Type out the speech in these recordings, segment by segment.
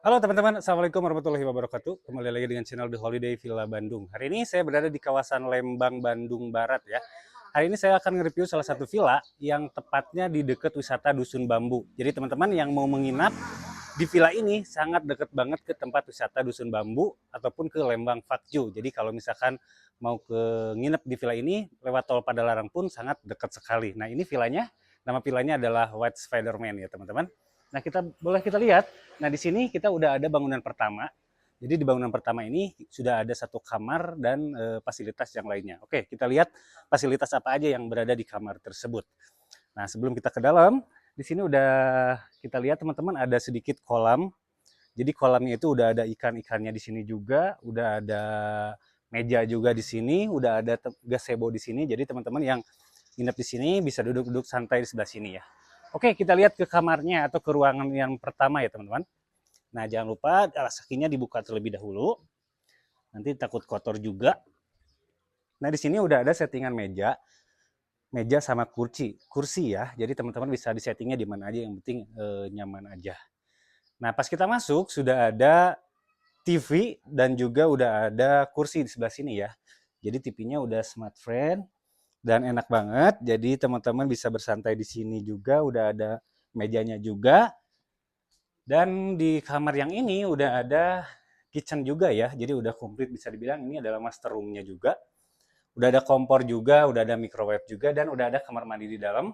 Halo teman-teman, Assalamualaikum warahmatullahi wabarakatuh. Kembali lagi dengan channel The Holiday Villa Bandung. Hari ini saya berada di kawasan Lembang, Bandung Barat ya. Hari ini saya akan nge-review salah satu villa yang tepatnya di dekat wisata Dusun Bambu. Jadi teman-teman yang mau menginap di villa ini sangat dekat banget ke tempat wisata Dusun Bambu ataupun ke Lembang Fakju. Jadi kalau misalkan mau ke nginep di villa ini lewat tol Padalarang pun sangat dekat sekali. Nah ini villanya, nama villanya adalah White Spiderman ya teman-teman. Nah kita lihat. Nah di sini kita udah ada bangunan pertama. Jadi di bangunan pertama ini sudah ada satu kamar dan fasilitas yang lainnya. Oke, kita lihat fasilitas apa aja yang berada di kamar tersebut. Nah sebelum kita ke dalam, di sini udah kita lihat teman-teman ada sedikit kolam. Jadi kolamnya itu udah ada ikan-ikannya di sini juga, udah ada meja juga di sini, udah ada gazebo di sini. Jadi teman-teman yang nginep di sini bisa duduk-duduk santai di sebelah sini ya. Oke, kita lihat ke kamarnya atau ke ruangan yang pertama ya teman-teman. Nah, jangan lupa alas kakinya dibuka terlebih dahulu. Nanti takut kotor juga. Nah, di sini udah ada settingan meja, meja sama kursi ya. Jadi teman-teman bisa disettingnya di mana aja, yang penting nyaman aja. Nah, pas kita masuk sudah ada TV dan juga udah ada kursi di sebelah sini ya. Jadi TV-nya udah smart friend dan enak banget. Jadi teman-teman bisa bersantai di sini juga, udah ada mejanya juga. Dan di kamar yang ini udah ada kitchen juga ya. Jadi udah komplit bisa dibilang ini adalah master room-nya juga. Udah ada kompor juga, udah ada microwave juga dan udah ada kamar mandi di dalam.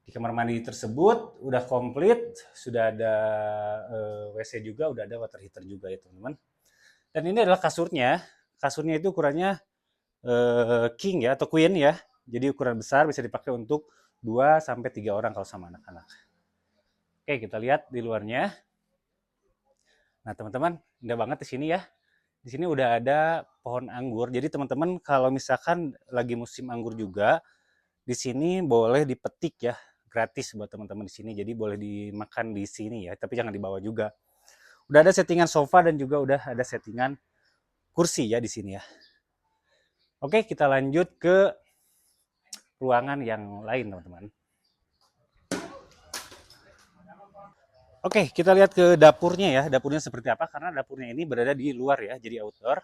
Di kamar mandi tersebut udah komplit, sudah ada WC juga, udah ada water heater juga ya teman-teman. Dan ini adalah kasurnya. Kasurnya itu ukurannya king ya atau queen ya. Jadi ukuran besar bisa dipakai untuk 2 sampai 3 orang kalau sama anak-anak. Oke, kita lihat di luarnya. Nah, teman-teman, indah banget di sini ya. Di sini udah ada pohon anggur. Jadi teman-teman kalau misalkan lagi musim anggur juga, di sini boleh dipetik ya, gratis buat teman-teman di sini. Jadi boleh dimakan di sini ya, tapi jangan dibawa juga. Udah ada settingan sofa dan juga udah ada settingan kursi ya di sini ya. Oke, kita lanjut ke ruangan yang lain, teman-teman. Oke, kita lihat ke dapurnya ya. Dapurnya seperti apa? Karena dapurnya ini berada di luar ya, jadi outdoor.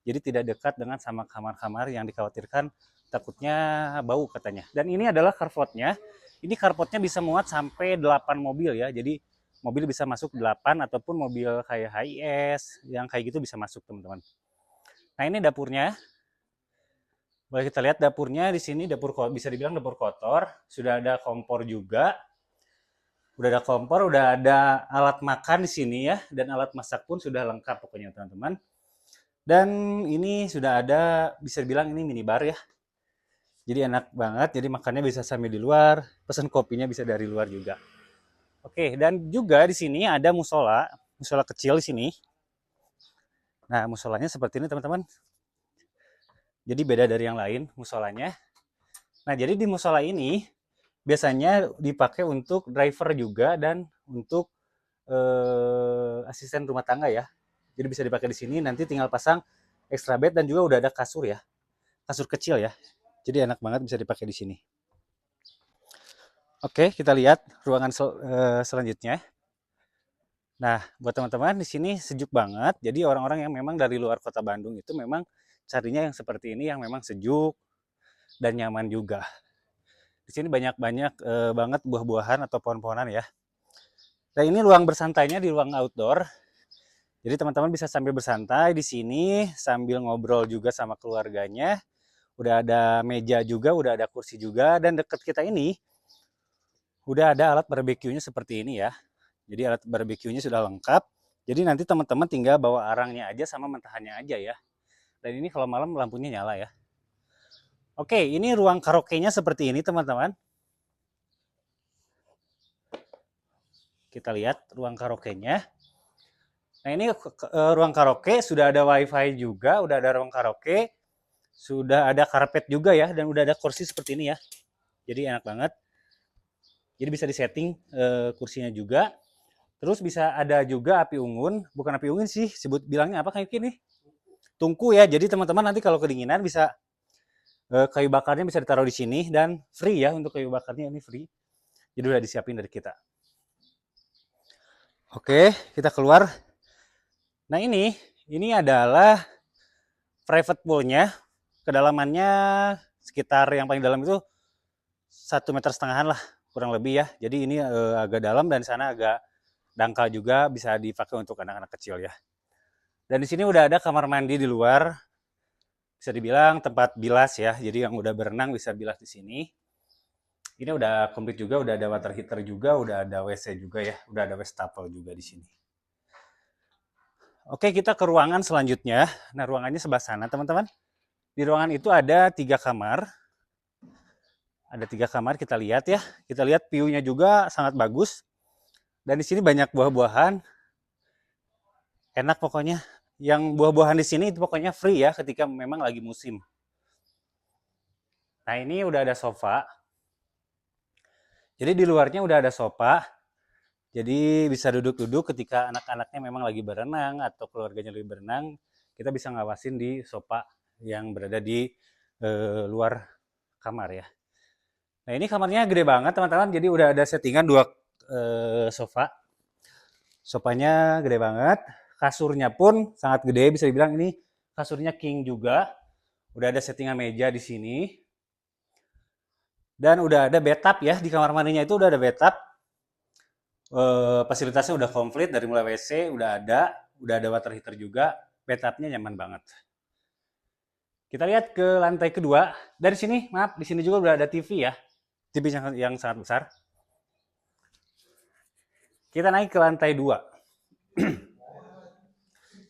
Jadi tidak dekat dengan sama kamar-kamar yang dikhawatirkan takutnya bau katanya. Dan ini adalah carportnya. Ini carportnya bisa muat sampai 8 mobil ya. Jadi mobil bisa masuk 8 ataupun mobil kayak HIS yang kayak gitu bisa masuk teman-teman. Nah ini dapurnya. Boleh kita lihat dapurnya di sini dapur bisa dibilang dapur kotor. Sudah ada kompor juga. Udah ada kompor, udah ada alat makan di sini ya, dan alat masak pun sudah lengkap pokoknya teman-teman. Dan ini sudah ada, bisa dibilang ini minibar ya. Jadi enak banget, jadi makannya bisa sambil di luar, pesan kopinya bisa dari luar juga. Oke, dan juga di sini ada musola, musola kecil di sini. Nah, musolanya seperti ini teman-teman. Jadi beda dari yang lain musolanya. Nah, jadi di musola ini biasanya dipakai untuk driver juga dan untuk asisten rumah tangga ya. Jadi bisa dipakai di sini, nanti tinggal pasang extra bed dan juga udah ada kasur ya. Kasur kecil ya. Jadi enak banget bisa dipakai di sini. Oke, kita lihat ruangan selanjutnya. Nah, buat teman-teman di sini sejuk banget. Jadi orang-orang yang memang dari luar kota Bandung itu memang carinya yang seperti ini yang memang sejuk dan nyaman juga. Di sini banyak-banyak banget buah-buahan atau pohon-pohonan ya. Dan ini ruang bersantainya di ruang outdoor. Jadi teman-teman bisa sambil bersantai di sini, sambil ngobrol juga sama keluarganya. Udah ada meja juga, udah ada kursi juga, dan dekat kita ini udah ada alat barbeque-nya seperti ini ya. Jadi alat barbeque-nya sudah lengkap. Jadi nanti teman-teman tinggal bawa arangnya aja sama mentahannya aja ya. Dan ini kalau malam lampunya nyala ya. Oke, ini ruang karaoke-nya seperti ini teman-teman. Kita lihat ruang karaoke-nya. Nah ini ruang karaoke, sudah ada wifi juga, udah ada ruang karaoke, sudah ada karpet juga ya, dan udah ada kursi seperti ini ya. Jadi enak banget. Jadi bisa disetting kursinya juga. Terus bisa ada juga api unggun, bukan api unggun sih, sebut bilangnya apa kayak gini? Tungku ya. Jadi teman-teman nanti kalau kedinginan bisa kayu bakarnya bisa ditaruh di sini dan free ya untuk kayu bakarnya ini free. Jadi udah disiapin dari kita. Oke, kita keluar. Nah ini adalah private poolnya. Kedalamannya sekitar yang paling dalam itu 1,5 meter lah, kurang lebih ya. Jadi ini agak dalam dan sana agak dangkal juga, bisa dipakai untuk anak-anak kecil ya. Dan di sini udah ada kamar mandi di luar, bisa dibilang tempat bilas ya. Jadi yang udah berenang bisa bilas di sini. Ini udah komplit juga, udah ada water heater juga, udah ada WC juga ya, udah ada wastafel juga di sini. Oke, kita ke ruangan selanjutnya. Nah, ruangannya sebelah sana, teman-teman. Di ruangan itu ada 3 kamar. Ada 3 kamar, kita lihat ya. Kita lihat view-nya juga sangat bagus. Dan di sini banyak buah-buahan. Enak pokoknya. Yang buah-buahan di sini itu pokoknya free ya ketika memang lagi musim. Nah, ini udah ada sofa. Jadi di luarnya udah ada sofa. Jadi bisa duduk-duduk ketika anak-anaknya memang lagi berenang atau keluarganya lagi berenang, kita bisa ngawasin di sofa yang berada di luar kamar ya. Nah ini kamarnya gede banget teman-teman, jadi udah ada settingan 2 sofa. Sofanya gede banget, kasurnya pun sangat gede, bisa dibilang ini kasurnya king juga. Udah ada settingan meja di sini. Dan udah ada bathtub ya, di kamar mandinya itu udah ada bathtub. Fasilitasnya udah komplit, dari mulai WC udah ada water heater juga, bathtubnya nyaman banget. Kita lihat ke lantai kedua. Dari sini, maaf, di sini juga udah ada TV ya. TV yang sangat besar. Kita naik ke lantai 2.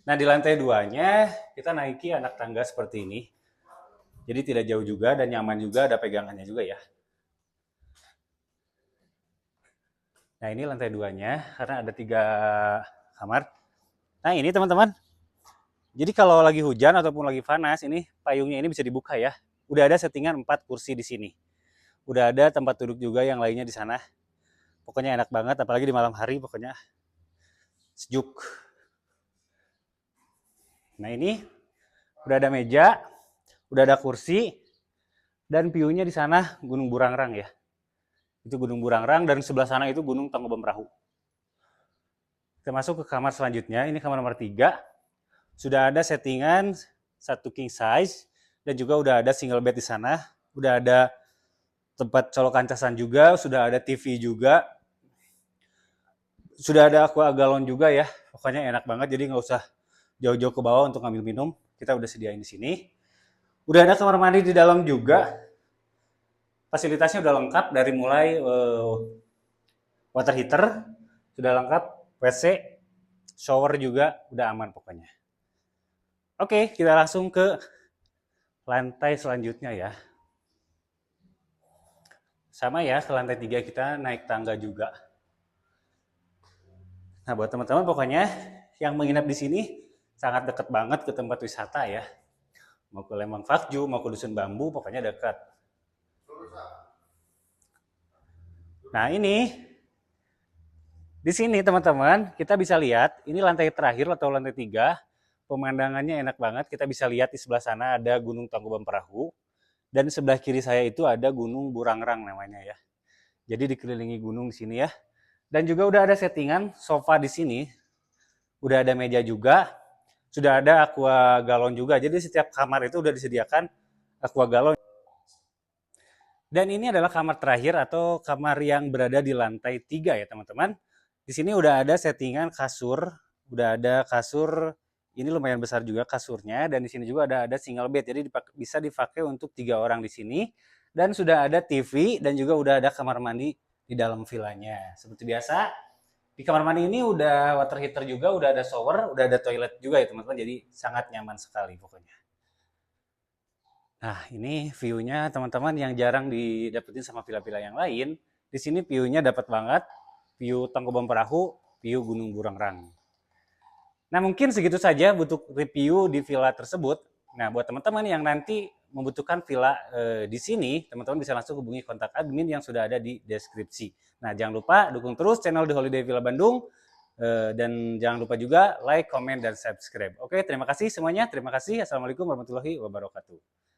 Nah, di lantai 2-nya kita naiki anak tangga seperti ini. Jadi tidak jauh juga dan nyaman juga, ada pegangannya juga ya. Nah, ini lantai 2-nya karena ada 3 kamar. Nah, ini teman-teman. Jadi kalau lagi hujan ataupun lagi panas, ini payungnya ini bisa dibuka ya. Udah ada settingan 4 kursi di sini. Udah ada tempat duduk juga yang lainnya di sana. Pokoknya enak banget, apalagi di malam hari pokoknya sejuk. Nah ini udah ada meja, udah ada kursi, dan view-nya di sana Gunung Burangrang ya. Itu Gunung Burangrang dan sebelah sana itu Gunung Tangkuban Perahu. Kita masuk ke kamar selanjutnya, ini kamar nomor 3. Sudah ada settingan 1 king size dan juga udah ada single bed di sana. Udah ada tempat colokan casan juga, sudah ada TV juga. Sudah ada aqua galon juga ya. Pokoknya enak banget, jadi nggak usah jauh-jauh ke bawah untuk ngambil minum. Kita udah sediain di sini. Udah ada kamar mandi di dalam juga. Fasilitasnya udah lengkap dari mulai water heater, sudah lengkap, WC, shower juga udah aman pokoknya. Oke, kita langsung ke lantai selanjutnya ya. Sama ya, ke lantai 3 kita naik tangga juga. Nah, buat teman-teman pokoknya yang menginap di sini sangat dekat banget ke tempat wisata ya. Mau ke Lembang Fakju, mau ke Dusun Bambu, pokoknya dekat. Nah, ini di sini teman-teman, kita bisa lihat, ini lantai terakhir atau lantai 3. Pemandangannya enak banget, kita bisa lihat di sebelah sana ada Gunung Tangkuban Perahu. Dan sebelah kiri saya itu ada Gunung Burangrang namanya ya. Jadi dikelilingi gunung di sini ya. Dan juga udah ada settingan sofa di sini. Udah ada meja juga. Sudah ada aqua galon juga. Jadi setiap kamar itu udah disediakan aqua galon. Dan ini adalah kamar terakhir atau kamar yang berada di lantai 3 ya teman-teman. Di sini udah ada settingan kasur. Udah ada kasur, ini lumayan besar juga kasurnya. Dan di sini juga ada single bed. Jadi bisa dipakai untuk 3 orang di sini. Dan sudah ada TV dan juga udah ada kamar mandi di dalam villanya. Seperti biasa, di kamar mandi ini udah water heater juga, udah ada shower, udah ada toilet juga ya teman-teman. Jadi sangat nyaman sekali pokoknya. Nah ini view-nya teman-teman yang jarang didapetin sama villa-villa yang lain. Di sini view-nya dapat banget. View Tangkuban Perahu, view Gunung Burangrang. Nah mungkin segitu saja untuk review di villa tersebut. Nah buat teman-teman yang nanti membutuhkan villa di sini, teman-teman bisa langsung hubungi kontak admin yang sudah ada di deskripsi. Nah jangan lupa dukung terus channel The Holiday Villa Bandung. Dan jangan lupa juga like, comment, dan subscribe. Oke, terima kasih semuanya. Terima kasih. Assalamualaikum warahmatullahi wabarakatuh.